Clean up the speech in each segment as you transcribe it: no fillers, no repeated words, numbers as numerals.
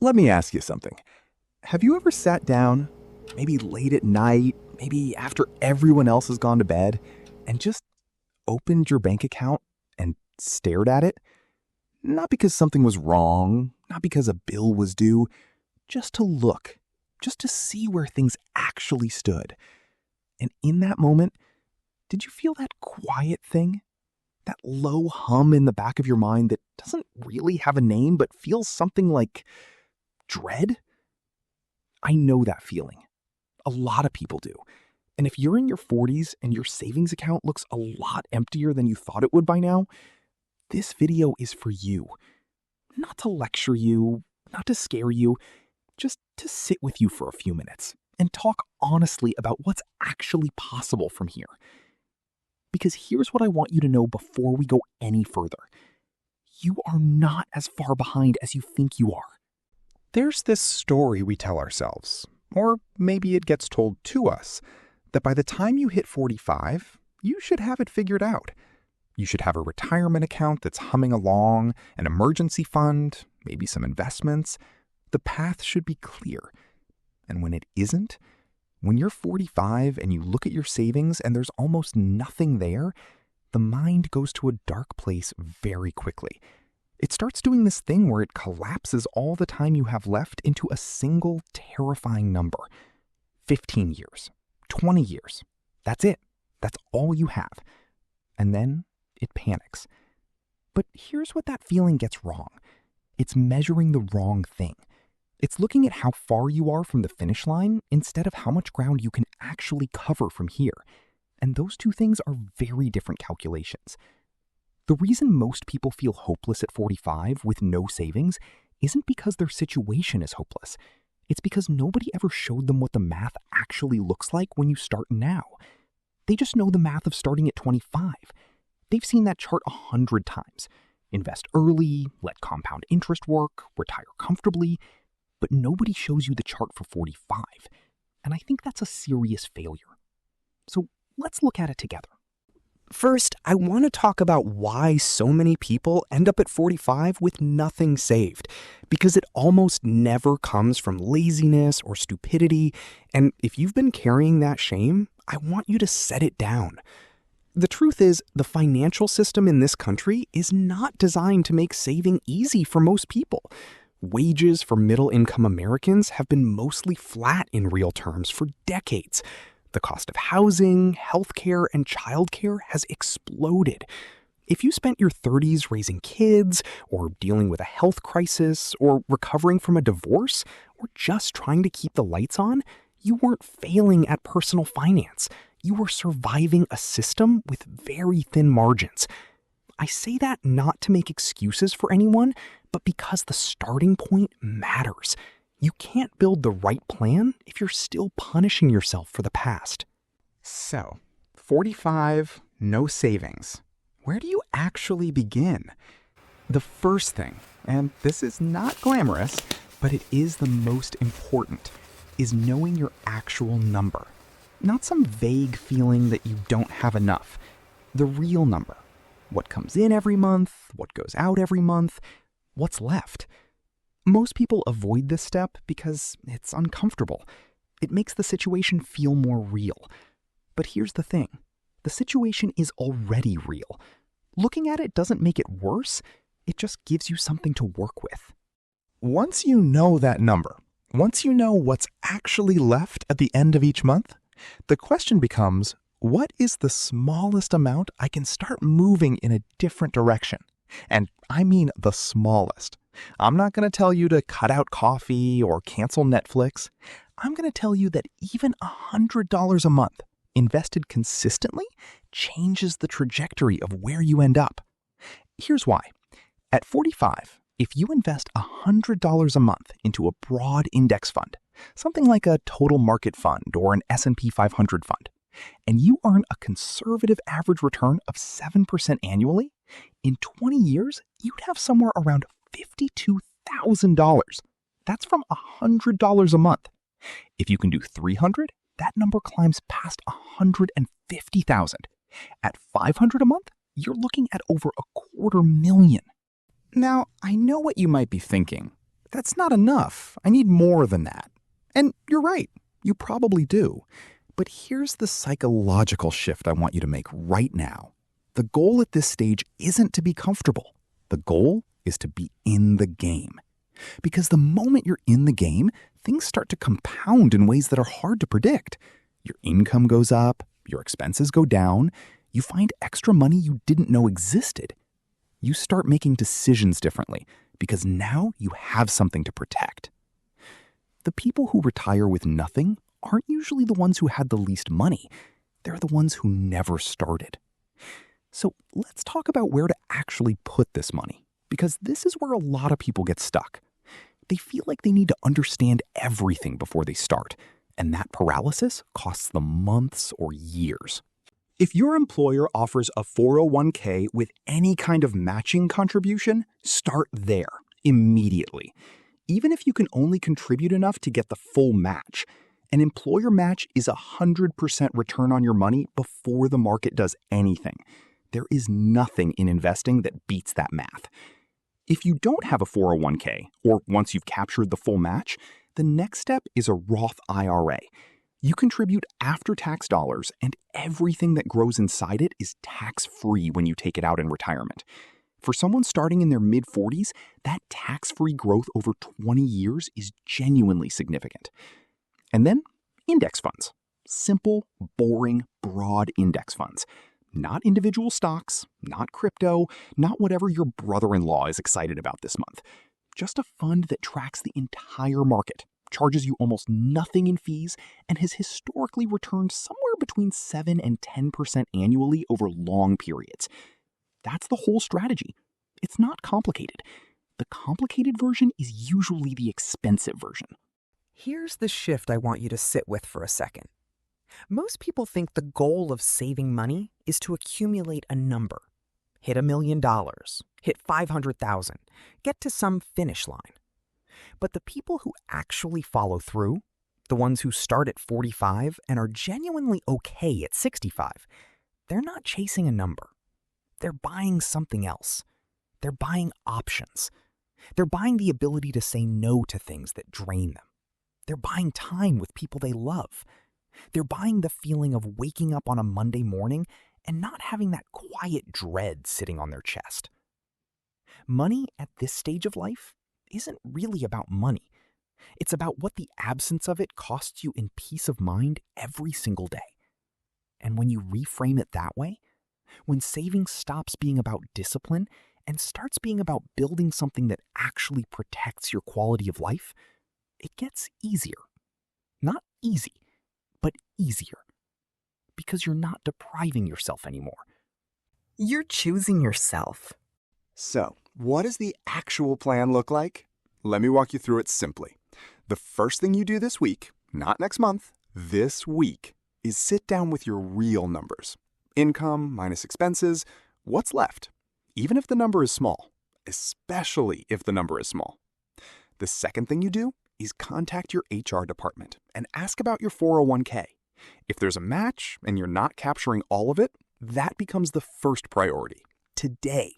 Let me ask you something. Have you ever sat down, maybe late at night, maybe after everyone else has gone to bed, and just opened your bank account and stared at it? Not because something was wrong, not because a bill was due, just to look, just to see where things actually stood. And in that moment, did you feel that quiet thing? That low hum in the back of your mind that doesn't really have a name but feels something like dread? I know that feeling. A lot of people do. And if you're in your 40s and your savings account looks a lot emptier than you thought it would by now, this video is for you. Not to lecture you, not to scare you, just to sit with you for a few minutes and talk honestly about what's actually possible from here. Because here's what I want you to know before we go any further. You are not as far behind as you think you are. There's this story we tell ourselves, or maybe it gets told to us, that by the time you hit 45, you should have it figured out. You should have a retirement account that's humming along, an emergency fund, maybe some investments. The path should be clear. And when it isn't, when you're 45 and you look at your savings and there's almost nothing there, the mind goes to a dark place very quickly. It starts doing this thing where it collapses all the time you have left into a single terrifying number. 15 years, 20 years. That's it. That's all you have. And then it panics. But here's what that feeling gets wrong. It's measuring the wrong thing. It's looking at how far you are from the finish line instead of how much ground you can actually cover from here. And those two things are very different calculations. The reason most people feel hopeless at 45 with no savings isn't because their situation is hopeless. It's because nobody ever showed them what the math actually looks like when you start now. They just know the math of starting at 25. They've seen that chart 100 times. Invest early, let compound interest work, retire comfortably, but nobody shows you the chart for 45. And I think that's a serious failure. So let's look at it together. First, I want to talk about why so many people end up at 45 with nothing saved, because it almost never comes from laziness or stupidity, and if you've been carrying that shame, I want you to set it down. The truth is, the financial system in this country is not designed to make saving easy for most people. Wages for middle-income Americans have been mostly flat in real terms for decades. The cost of housing, healthcare, and childcare has exploded. If you spent your 30s raising kids, or dealing with a health crisis, or recovering from a divorce, or just trying to keep the lights on, you weren't failing at personal finance. You were surviving a system with very thin margins. I say that not to make excuses for anyone, but because the starting point matters. You can't build the right plan if you're still punishing yourself for the past. So, 45, no savings. Where do you actually begin? The first thing, and this is not glamorous, but it is the most important, is knowing your actual number. Not some vague feeling that you don't have enough. The real number. What comes in every month, what goes out every month, what's left. Most people avoid this step because it's uncomfortable. It makes the situation feel more real. But here's the thing. The situation is already real. Looking at it doesn't make it worse. It just gives you something to work with. Once you know that number, once you know what's actually left at the end of each month, the question becomes, what is the smallest amount I can start moving in a different direction? And I mean the smallest. I'm not going to tell you to cut out coffee or cancel Netflix. I'm going to tell you that even $100 a month invested consistently changes the trajectory of where you end up. Here's why. At 45, if you invest $100 a month into a broad index fund, something like a total market fund or an S&P 500 fund, and you earn a conservative average return of 7% annually, in 20 years, you'd have somewhere around $52,000. That's from $100 a month. If you can do 300, that number climbs past $150,000. At 500 a month, you're looking at over $250,000. Now, I know what you might be thinking. That's not enough. I need more than that. And you're right, you probably do. But here's the psychological shift I want you to make right now. The goal at this stage isn't to be comfortable. The goal is to be in the game. Because the moment you're in the game, things start to compound in ways that are hard to predict. Your income goes up, your expenses go down, you find extra money you didn't know existed. You start making decisions differently because now you have something to protect. The people who retire with nothing aren't usually the ones who had the least money. They're the ones who never started. So let's talk about where to actually put this money, because this is where a lot of people get stuck. They feel like they need to understand everything before they start, and that paralysis costs them months or years. If your employer offers a 401k with any kind of matching contribution, start there immediately. Even if you can only contribute enough to get the full match, an employer match is 100% return on your money before the market does anything. There is nothing in investing that beats that math. If you don't have a 401k, or once you've captured the full match, the next step is a Roth IRA. You contribute after-tax dollars, and everything that grows inside it is tax-free when you take it out in retirement. For someone starting in their mid-40s, that tax-free growth over 20 years is genuinely significant. And then, index funds. Simple, boring, broad index funds. Not individual stocks, not crypto, not whatever your brother-in-law is excited about this month. Just a fund that tracks the entire market, charges you almost nothing in fees, and has historically returned somewhere between 7 and 10% annually over long periods. That's the whole strategy. It's not complicated. The complicated version is usually the expensive version. Here's the shift I want you to sit with for a second. Most people think the goal of saving money is to accumulate a number. Hit $1 million, hit 500,000, get to some finish line. But the people who actually follow through, the ones who start at 45 and are genuinely okay at 65, they're not chasing a number. They're buying something else. They're buying options. They're buying the ability to say no to things that drain them. They're buying time with people they love. They're buying the feeling of waking up on a Monday morning and not having that quiet dread sitting on their chest. Money at this stage of life isn't really about money. It's about what the absence of it costs you in peace of mind every single day. And when you reframe it that way, when saving stops being about discipline and starts being about building something that actually protects your quality of life, it gets easier. Not easy, but easier. Because you're not depriving yourself anymore. You're choosing yourself. So, what does the actual plan look like? Let me walk you through it simply. The first thing you do this week, not next month, this week, is sit down with your real numbers. Income minus expenses, what's left? Even if the number is small, especially if the number is small. The second thing you do is contact your HR department and ask about your 401k. If there's a match and you're not capturing all of it, that becomes the first priority, today.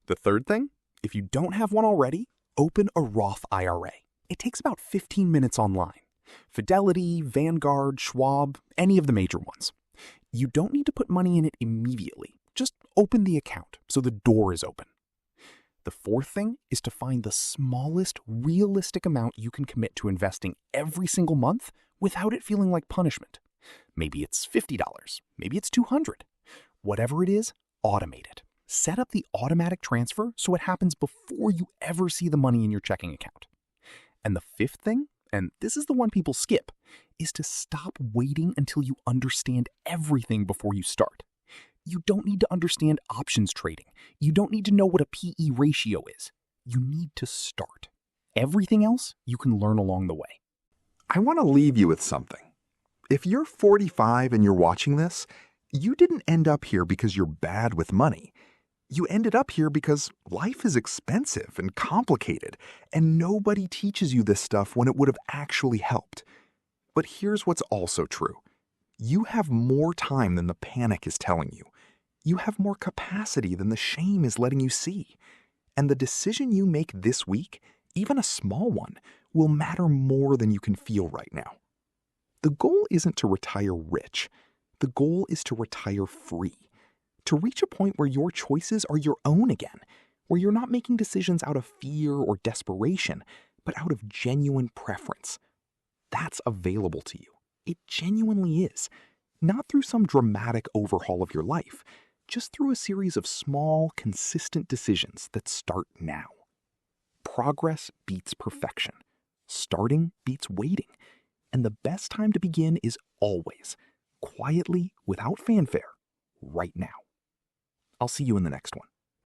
The third thing, if you don't have one already, open a Roth IRA. It takes about 15 minutes online. Fidelity, Vanguard, Schwab, any of the major ones. You don't need to put money in it immediately. Just open the account so the door is open. The fourth thing is to find the smallest realistic amount you can commit to investing every single month without it feeling like punishment. Maybe it's $50, maybe it's $200. Whatever it is, automate it. Set up the automatic transfer so it happens before you ever see the money in your checking account. And the fifth thing, and this is the one people skip, is to stop waiting until you understand everything before you start. You don't need to understand options trading. You don't need to know what a PE ratio is. You need to start. Everything else you can learn along the way. I want to leave you with something. If you're 45 and you're watching this, you didn't end up here because you're bad with money. You ended up here because life is expensive and complicated, and nobody teaches you this stuff when it would have actually helped. But here's what's also true. You have more time than the panic is telling you. You have more capacity than the shame is letting you see. And the decision you make this week even a small one, will matter more than you can feel right now. The goal isn't to retire rich. The goal is to retire free, to reach a point where your choices are your own again, where you're not making decisions out of fear or desperation, but out of genuine preference. That's available to you. It genuinely is. Not through some dramatic overhaul of your life, just through a series of small, consistent decisions that start now. Progress beats perfection. Starting beats waiting. And the best time to begin is always, quietly, without fanfare, right now. I'll see you in the next one.